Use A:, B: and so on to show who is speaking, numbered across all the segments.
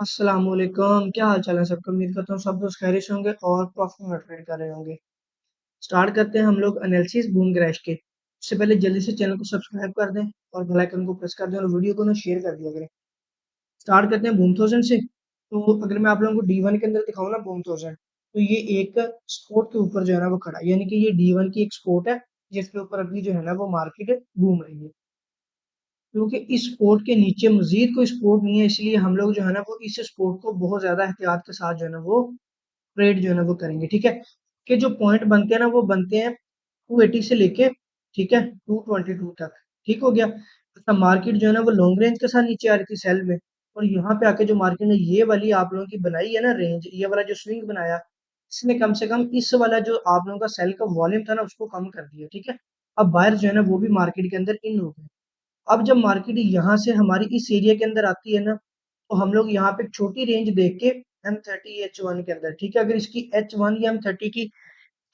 A: अस्सलाम वालेकुम, क्या हाल चाल है सबका। उम्मीद करता हूँ सब लोग खैरियत से होंगे और प्रॉफिट में ट्रेड कर रहे होंगे। स्टार्ट करते हैं हम लोग एनालिसिस बूम क्रैश के। उससे पहले जल्दी से चैनल को सब्सक्राइब कर दें और बेल आइकन को प्रेस कर दें और वीडियो को ना शेयर कर दिया करें। स्टार्ट करते हैं बूम थाउजेंड से। तो अगर मैं आप लोगों को डी वन के अंदर दिखाऊँ ना बूम थाउजेंड, तो ये एक स्पोर्ट के ऊपर जो है ना वो खड़ा है, यानी कि ये डी वन की एक स्पोर्ट है जिसके ऊपर अभी जो है ना वो मार्केट घूम रही है। क्योंकि इस स्पोर्ट के नीचे मजीद कोई स्पोर्ट नहीं है, इसलिए हम लोग जो है ना वो इस स्पोर्ट को बहुत ज्यादा एहतियात के साथ जो है ना वो ट्रेड जो है ना वो करेंगे। ठीक है, कि जो पॉइंट बनते हैं ना वो बनते हैं 280 से लेके, ठीक है, 222 तक। ठीक हो गया। अच्छा, मार्केट जो है ना वो लॉन्ग रेंज के साथ नीचे आ रही थी सेल में, और यहाँ पे आके जो मार्केट ने ये वाली आप लोगों की बनाई है ना रेंज, ये वाला जो स्विंग बनाया, इसने कम से कम इस वाला जो आप लोगों का सेल का वॉल्यूम था ना उसको कम कर दिया। ठीक है, अब बायर जो है ना वो भी मार्केट के अंदर इन हो गए। अब जब मार्केट यहाँ से हमारी इस एरिया के अंदर आती है ना, तो हम लोग यहाँ पे एक छोटी रेंज देख के M30 H1 के अंदर, ठीक है, अगर इसकी H1 या M30 की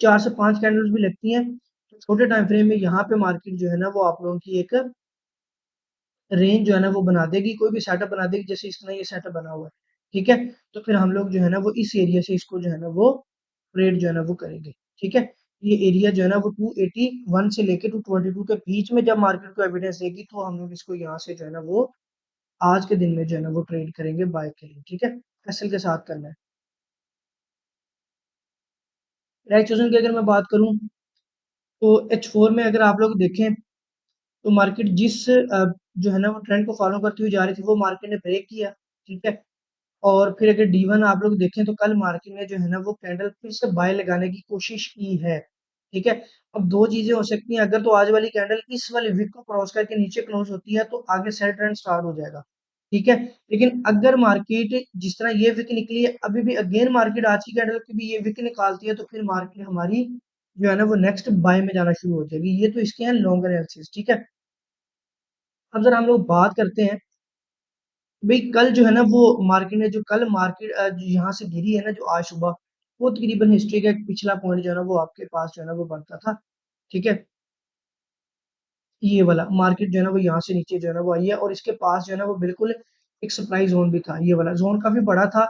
A: 4 से 5 कैंडल्स भी लगती हैं तो छोटे टाइम फ्रेम में यहाँ पे मार्केट जो है ना वो आप लोगों की एक रेंज जो है ना वो बना देगी, कोई भी सेटअप बना देगी, जैसे इसका ये सेटअप बना हुआ है। ठीक है, तो फिर हम लोग जो है ना वो इस एरिया से इसको जो है ना वो ट्रेड जो है ना वो करेंगे। ठीक है, ये एरिया जो है ना वो 281 से लेके 222 के बीच में जब मार्केट को एविडेंस देगी तो हम लोग इसको यहाँ से जो है ना वो आज के दिन में जो है ना वो ट्रेड करेंगे बाय के लिए। ठीक है, एसएल के साथ करना है। राइट चूजन की अगर मैं बात करूं तो H4 में अगर आप लोग देखें तो मार्केट जिस जो है ना वो ट्रेंड को फॉलो करती हुई जा रही थी वो मार्केट ने ब्रेक किया। ठीक है, और फिर अगर D1 आप लोग देखें तो कल मार्केट ने जो है ना वो कैंडल फिर से बाय लगाने की कोशिश की है। ठीक है, अब दो चीजें हो सकती हैं, अगर तो आज वाली कैंडल इस वाले विक को क्रॉस करके नीचे क्लोज होती है तो आगे सेल ट्रेंड स्टार्ट हो जाएगा। ठीक है, लेकिन अगर मार्केट जिस तरह ये विक निकली है अभी भी अगेन मार्केट आज की कैंडल की भी ये विक निकालती है तो फिर मार्केट हमारी जो है ना वो नेक्स्ट बाय में जाना शुरू हो जाएगी। ये तो इसके हैं लॉन्ग एनालिसिस। ठीक है, अब जरा हम लोग बात करते हैं भाई कल जो है ना वो मार्केट ने जो कल मार्केट जो यहाँ से गिरी है ना जो आज सुबह, वो तकरीबन हिस्ट्री का एक पिछला पॉइंट जो है ना वो आपके पास जो है ना वो बनता था। ठीक है, ये वाला मार्केट जो है ना वो यहाँ से नीचे जो है ना वो आई है और इसके पास जो है ना वो बिल्कुल एक सप्लाई जोन भी था, ये वाला जोन काफी बड़ा था,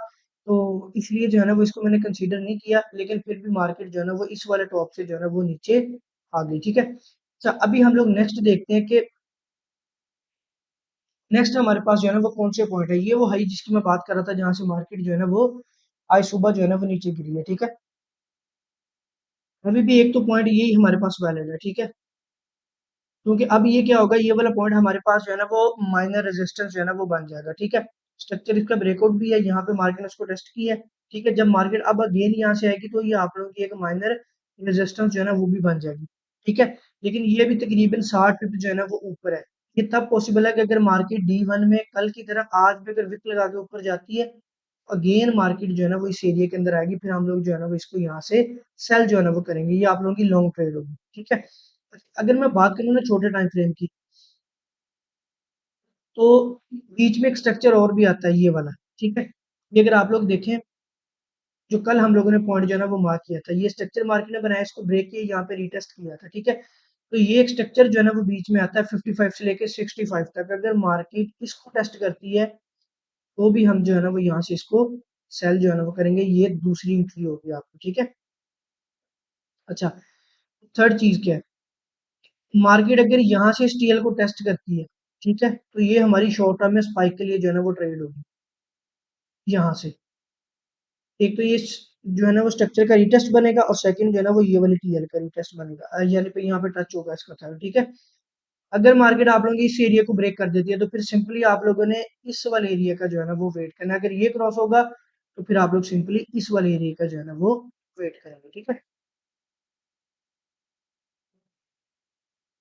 A: तो इसलिए जो है ना वो इसको मैंने कंसीडर नहीं किया, लेकिन फिर भी मार्केट जो है ना वो इस वाले टॉप से जो है ना वो नीचे आ गई। ठीक है, अच्छा अभी हम लोग नेक्स्ट देखते हैं कि नेक्स्ट हमारे पास जो है ना वो कौन से पॉइंट है। ये वो हाई जिसकी मैं बात कर रहा था जहां से मार्केट जो है ना वो आज सुबह जो है ना वो नीचे गिरी है। ठीक है, अभी भी एक तो पॉइंट यही हमारे पास वैलिड है। ठीक है, क्योंकि अब ये क्या होगा, ये वाला पॉइंट हमारे पास जो है ना वो माइनर रेजिस्टेंस जो है ना वो बन जाएगा। ठीक है, स्ट्रक्चर इसका ब्रेकआउट भी है, यहाँ पे मार्केट ने उसको टेस्ट किया है। ठीक है, जब मार्केट अब अगेन यहाँ से आएगी तो ये आप लोगों की एक माइनर रेजिस्टेंस जो है ना वो भी बन जाएगी। ठीक है, लेकिन ये भी तकरीबन 60 पिप जो है ना वो ऊपर है। ये तब पॉसिबल है कि अगर मार्केट D1 में कल की तरह आज भी अगर विक लगा के ऊपर जाती है, अगेन मार्केट जो है ना वो इस एरिया के अंदर आएगी, फिर हम लोग जो है ना वो इसको यहाँ से सेल जो है ना वो करेंगे। ये आप लोगों की लॉन्ग ट्रेड होगी। ठीक है, अगर मैं बात करूँ ना छोटे टाइम फ्रेम की, तो बीच में एक स्ट्रक्चर और भी आता है ये वाला। ठीक है, ये अगर आप लोग देखें जो कल हम लोगों ने पॉइंट जो है ना वो मार्क किया था, ये स्ट्रक्चर मार्केट ने बनाया, इसको ब्रेक किया, यहाँ पे रिटेस्ट किया था। ठीक है, तो ये एक स्ट्रक्चर जो है ना वो बीच में आता है 55 से लेके 65 तक, अगर मार्केट इसको टेस्ट करती है तो भी हम जो है ना वो यहाँ से इसको सेल जो है ना वो करेंगे। ये दूसरी एंट्री होगी आपको। ठीक है, अच्छा, थर्ड चीज क्या है, मार्केट अगर यहाँ से इस टीएल को टेस्ट करती है, ठीक है, तो ये हमारी शॉर्ट टर्म में स्पाइक के लिए जो है ना वो ट्रेड होगी यहाँ से। एक तो ये जो है ना वो स्ट्रक्चर का रिटेस्ट बनेगा और सेकंड जो है ना वो ये वाली टीएल का रिटेस्ट बनेगा, यानी पे यहाँ पे टच होगा इसका था। ठीक है, अगर मार्केट आप लोगों की इस एरिया को ब्रेक कर देती है तो फिर सिंपली आप लोगों ने इस वाले एरिया का जो है ना वो वेट करना है, अगर ये क्रॉस होगा तो फिर आप लोग सिंपली इस वाले एरिया का जो है ना वो वेट करेंगे। ठीक है,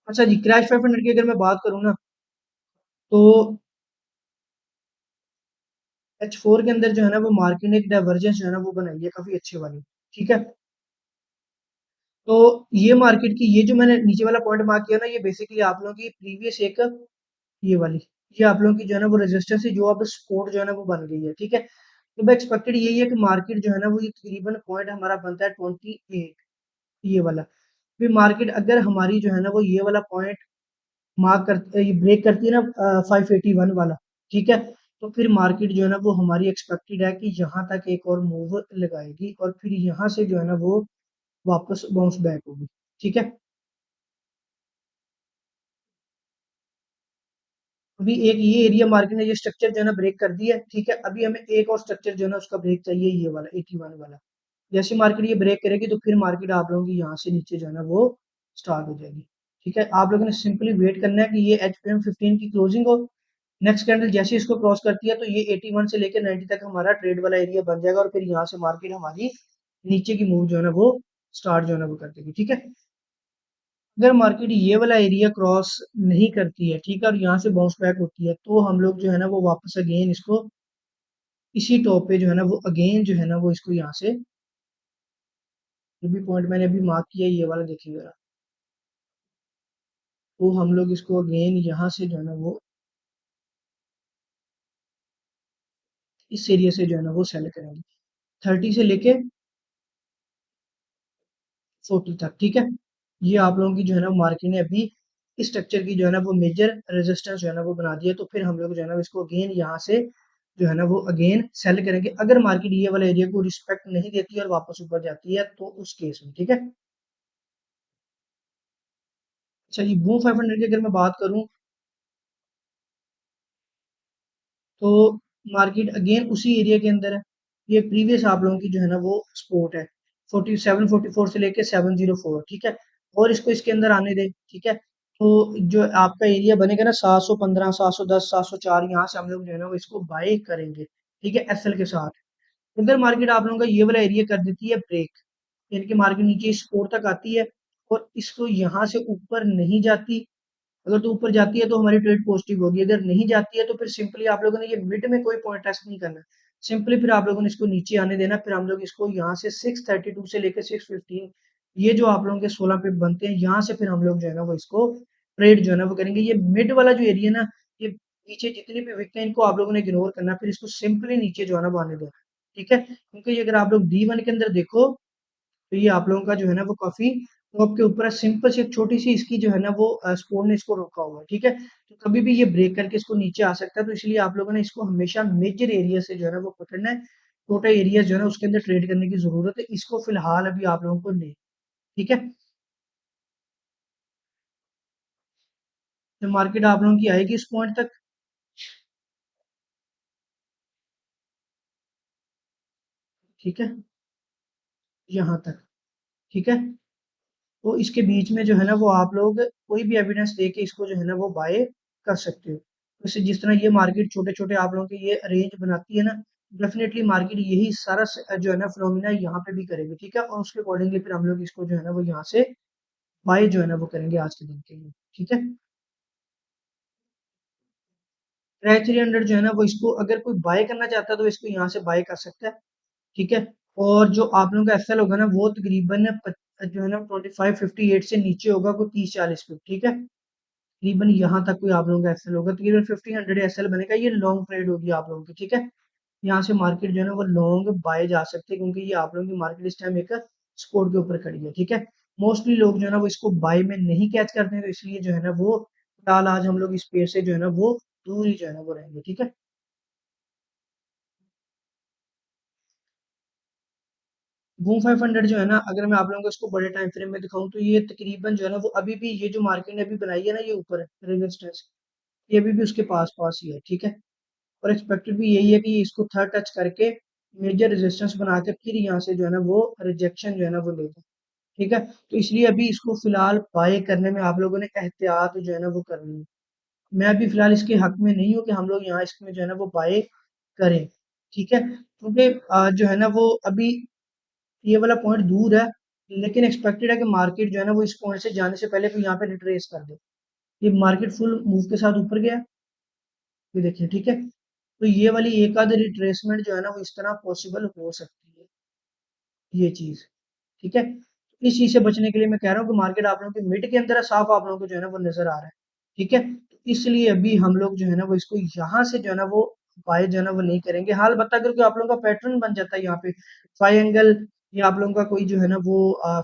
A: अच्छा जी, क्रैश 500 की अगर मैं बात करूँ ना, तो H4 के अंदर जो है ना वो मार्केट ने एक डाइवर्जेंस जो है ना वो बनाई है काफी अच्छी वाली। ठीक है, तो ये मार्केट की ये जो मैंने नीचे वाला पॉइंट मार्क किया ना, ये बेसिकली आप लोगों की प्रीवियस एक ये वाली, ये आप लोगों की जो है ना वो रेजिस्टेंस है जो अब सपोर्ट जो है ना वो बन गई है। ठीक है, तो मैं एक्सपेक्टेड यही है कि मार्केट जो है ना वो ये तकरीबन पॉइंट हमारा बनता है 28, ये वाला। फिर मार्केट अगर हमारी जो है ना वो ये वाला पॉइंट मार्क कर ये ब्रेक करती है ना 581 वाला, ठीक है, तो फिर मार्केट जो है ना वो हमारी एक्सपेक्टेड है कि यहाँ तक एक और मूव लगाएगी और फिर यहाँ से जो है ना वो वापस बाउंस बैक होगी। ठीक है। अभी एक ये एरिया मार्केट ने ये स्ट्रक्चर जो है ना ब्रेक कर दिया है। ठीक है, अभी हमें एक और स्ट्रक्चर जो है ना उसका ब्रेक चाहिए, ये वाला 81 वाला। जैसे मार्केट ये ब्रेक करेगी तो फिर मार्केट आप लोगों की यहाँ से नीचे जो है ना वो स्टार्ट हो जाएगी। ठीक है, आप लोगों ने सिंपली वेट करना है कि ये एच पी एम 15 की क्लोजिंग हो। नेक्स्ट कैंडल जैसे ही इसको क्रॉस करती है तो ये 81 से लेकर 90 तक हमारा ट्रेड वाला एरिया बन जाएगा और फिर यहाँ से मार्केट हमारी नीचे की मूव जो है ना वो स्टार्ट जो है ना वो कर देगी। ठीक है, अगर मार्केट ये वाला एरिया क्रॉस नहीं करती है, ठीक है, और यहाँ से बाउंस बैक होती है, तो हम लोग जो है ना वो वापस अगेन इसको इसी टॉप पे जो है ना वो अगेन जो है ना वो इसको यहाँ से, जो भी पॉइंट मैंने अभी मार्क किया ये वाला देखिए जरा, तो हम लोग इसको अगेन यहाँ से जो है ना वो इस एरिया से जो है ना वो सेल करेंगे 30 से लेके 40 तक। ठीक है, ये आप लोगों की जो है ना मार्केट ने अभी इस स्ट्रक्चर की जो है ना वो मेजर रेजिस्टेंस जो है ना वो बना दिया, तो फिर हम लोग जो है ना इसको अगेन यहाँ से जो है ना वो अगेन सेल करेंगे। अगर मार्केट ये वाला एरिया को रिस्पेक्ट नहीं देती और वापस ऊपर जाती है तो उस केस में। ठीक है, अच्छा ये बूम 500 की अगर मैं बात करूं तो मार्केट अगेन उसी एरिया के अंदर है। ये प्रीवियस आप लोगों की जो है ना वो सपोर्ट है 4744 से लेके 704। ठीक है, और इसको इसके अंदर आने दें। ठीक है, तो जो आपका एरिया बनेगा ना 715 710 704, यहाँ से हम लोग जो है ना वो इसको बाय करेंगे। ठीक है, एसएल के साथ। अगर मार्केट आप लोगों का ये वाला एरिया कर देती है ब्रेक, यानी कि मार्केट नीचे सपोर्ट तक आती है और इसको यहाँ से ऊपर नहीं जाती, अगर तो ऊपर जाती है तो हमारी ट्रेड पॉजिटिव होगी, अगर नहीं जाती है तो फिर सिंपली आप लोगों ने ये मिड में कोई पॉइंट टेस्ट नहीं करना, सिंपली फिर आप लोगों ने इसको नीचे आने देना। फिर हम लोग इसको यहाँ से 632 से लेकर 615, ये जो आप लोगों के 16 पे बनते हैं, यहाँ से फिर हम लोग जो है ना वो इसको ट्रेड जो है ना वो करेंगे। ये मिड वाला जो एरिया ना, ये नीचे जितनी भी विकट है इनको आप लोगों ने इग्नोर करना, फिर इसको सिंपली नीचे जो है ना वो आने देना। ठीक है, क्योंकि ये अगर आप लोग D1 के अंदर देखो तो ये आप लोगों का जो है ना वो काफी टॉप के ऊपर है, सिंपल से एक छोटी सी इसकी जो है ना वो स्पोर्ट ने इसको रोका हुआ है। ठीक है, तो कभी भी ये ब्रेक करके इसको नीचे आ सकता है, तो इसलिए आप लोगों ने इसको हमेशा मेजर एरिया से जो है ना वो पकड़ना है। छोटा एरिया जो है ना उसके अंदर ट्रेड करने की जरूरत है, इसको फिलहाल अभी आप लोगों को नहीं। ठीक है, तो मार्केट आप लोगों की आएगी इस पॉइंट तक। ठीक है, यहाँ तक। ठीक है, तो इसके बीच में जो है ना वो आप लोग कोई भी एविडेंस देके इसको जो है ना वो बाय कर सकते हो। जैसे जिस तरह ये मार्केट छोटे छोटे आप लोगों के ये रेंज बनाती है ना, डेफिनेटली मार्केट यही सारा जो है ना फिनोमिना यहाँ पे भी करेगी। ठीक है, और उसके अकॉर्डिंगली फिर हम लोग इसको जो है ना वो यहाँ से बाय जो है ना वो करेंगे आज के दिन के लिए। ठीक है, ट्राई 300 जो है ना वो इसको अगर कोई बाय करना चाहता है तो इसको यहाँ से बाय कर सकता है। ठीक है, और जो आप लोगों का एफएल होगा ना वो तकरीबन जो है ना 2558 से नीचे होगा, कोई 30-40 पे। ठीक है, तकरीबन यहाँ तक कोई आप लोगों का एसएल होगा, तकरीबन 1500 एसएल बनेगा, ये लॉन्ग ट्रेड होगी आप लोगों की। ठीक है, यहाँ से मार्केट जो है ना वो लॉन्ग बाय जा सकते हैं, क्योंकि ये आप लोगों की मार्केट इस टाइम एक सपोर्ट के ऊपर खड़ी है। ठीक है, मोस्टली लोग जो है ना वो इसको बाय में नहीं कैच करते हैं, तो इसलिए जो है ना वो फिलहाल आज हम लोग इस पेड़ से जो है ना वो दूर ही जो है ना वो रहेंगे। ठीक है, बूम 500 जो है ना, अगर मैं आप लोगों को इसको बड़े टाइम फ्रेम में दिखाऊं तो ये तकरीबन जो है ना वो अभी भी ये जो मार्केट ने अभी बनाई है ना ये ऊपर रेजिस्टेंस, ये अभी भी उसके पास पास ही है। ठीक है, और एक्सपेक्टेड भी यही है कि इसको थर्ड टच करके मेजर रेजिस्टेंस बना के फिर यहाँ से जो है ना वो रिजेक्शन जो है ना वो लेगा। ठीक है, तो इसलिए अभी इसको फिलहाल बाय करने में आप लोगों ने एहतियात जो है ना वो करनी है। मैं अभी फिलहाल इसके हक में नहीं हूँ कि हम लोग यहाँ इसमें जो है ना वो बाय करें। ठीक है, क्योंकि जो है ना वो अभी ये वाला पॉइंट दूर है, लेकिन एक्सपेक्टेड है कि मार्केट जो है ना वो इस पॉइंट से जाने से पहले फिर यहाँ पे रिट्रेस कर दे। ये मार्केट फुल मूव के साथ ऊपर गया, ये देखिए। ठीक है, तो ये वाली एक आध रिट्रेसमेंट जो है ना वो इस तरह पॉसिबल हो सकती है, ये चीज। ठीक है, तो इस चीज से बचने के लिए मैं कह रहा हूँ कि मार्केट आप लोगों के मिड के अंदर है, साफ आप लोगों को जो है ना वो नजर आ रहा है। ठीक है, तो इसलिए अभी हम लोग जो है ना वो इसको यहाँ से जो है ना वो बाय जो है ना वो नहीं करेंगे। हाल बता कर आप लोगों का पैटर्न बन जाता है यहाँ पे फाइव एंगल, या आप लोगों का कोई जो है ना वो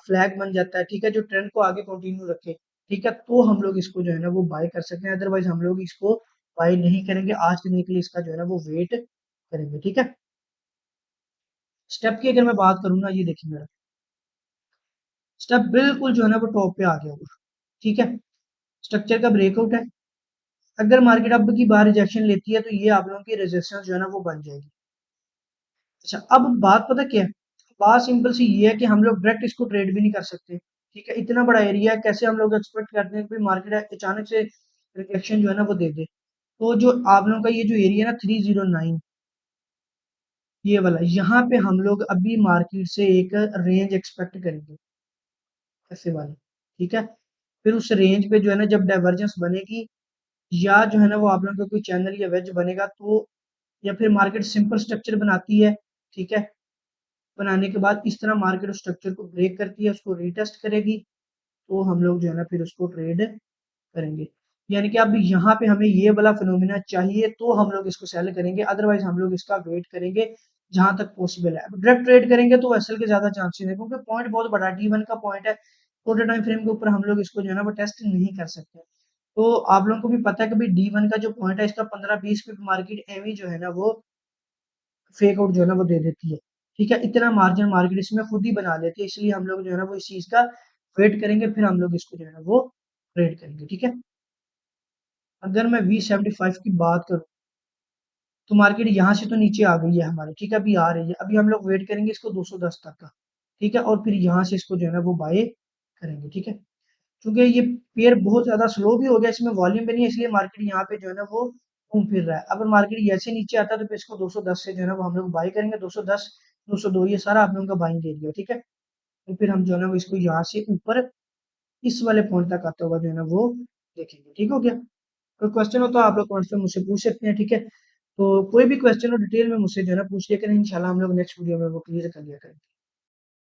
A: फ्लैग बन जाता है। ठीक है, जो ट्रेंड को आगे कंटिन्यू रखे। ठीक है, तो हम लोग इसको जो है ना वो बाय कर सकते हैं, अदरवाइज हम लोग इसको बाई नहीं करेंगे, आज के दिन के लिए इसका जो है ना वो वेट करेंगे, ठीक है। स्टेप की अगर मैं बात करूँ ना, ये देखिए मेरा स्टेप बिल्कुल जो है ना वो टॉप पे आ गया हुआ, ठीक है। स्ट्रक्चर का ब्रेकआउट है। अगर मार्केट अब की बार रिजेक्शन लेती है तो ये आप लोगों की रेजिस्टेंस जो है ना वो बन जाएगी। अच्छा, अब बात पता क्या है? बात सिंपल सी ये है कि हम लोग डायरेक्ट इसको ट्रेड भी नहीं कर सकते, ठीक है। इतना बड़ा एरिया है, कैसे हम लोग एक्सपेक्ट करते हैं कि मार्केट अचानक से रिजेक्शन जो है ना वो दे दे। तो जो आप लोगों का ये जो एरिया है ना 309, ये वाला, यहाँ पे हम लोग अभी मार्केट से एक रेंज एक्सपेक्ट करेंगे, ऐसे वाली, ठीक है। फिर उस रेंज पे जो है ना जब डाइवर्जेंस बनेगी, या जो है ना वो आप लोगों का कोई चैनल या वेज बनेगा, तो या फिर मार्केट सिंपल स्ट्रक्चर बनाती है, ठीक है। बनाने के बाद इस तरह मार्केट उस स्ट्रक्चर को ब्रेक करती है, उसको रीटेस्ट करेगी, तो हम लोग जो है ना फिर उसको ट्रेड करेंगे। यानी कि अब यहाँ पे हमें ये वाला फिनोमिना चाहिए तो हम लोग इसको सेल करेंगे, अदरवाइज हम लोग इसका वेट करेंगे जहां तक पॉसिबल है। डायरेक्ट ट्रेड करेंगे तो एसएल के ज्यादा चांसेस है, क्योंकि पॉइंट बहुत बड़ा डी1 का पॉइंट है। छोटे टाइम फ्रेम के ऊपर हम लोग इसको जो है ना वो टेस्ट नहीं कर सकते। तो आप लोगों को भी पता है कि भाई डी1 का जो पॉइंट है इसका 15-20 पिप मार्केट एवी जो है ना वो फेक आउट जो है ना वो दे देती है, ठीक है। इतना मार्जिन मार्केट इसमें खुद ही बना लेती है, इसलिए हम लोग जो है ना वो इस चीज का वेट करेंगे, फिर हम लोग इसको जो है ना वो ट्रेड करेंगे, ठीक है। अगर मैं V75 की बात करूं तो मार्केट यहाँ से तो नीचे आ गई है हमारी, ठीक है, अभी आ रही है। अभी हम लोग वेट करेंगे इसको 210 तक का, ठीक है, और फिर यहाँ से इसको जो है ना वो बाय करेंगे, ठीक है। क्योंकि ये पेयर बहुत ज्यादा स्लो भी हो गया, इसमें वॉल्यूम भी नहीं है, इसलिए मार्केट यहाँ पे जो है ना वो घूम फिर रहा है। अगर मार्केट ऐसे नीचे आता है तो फिर इसको 210 से जो है ना वो हम लोग बाय करेंगे, 210 202 ये सारा आप लोगों का बाइंग एरिया, ठीक है। तो फिर हम जो है ना वो इसको यहाँ से ऊपर इस वाले पॉइंट तक आता हुआ जो है ना वो देखेंगे, ठीक हो गया। कोई क्वेश्चन हो तो आप लोग क्वेश्चन मुझसे पूछ सकते हैं, ठीक है। तो कोई भी क्वेश्चन हो डिटेल में मुझसे जो है ना पूछ लिया करें, इंशाल्लाह हम लोग नेक्स्ट वीडियो में वो क्लियर कर लिया करेंगे।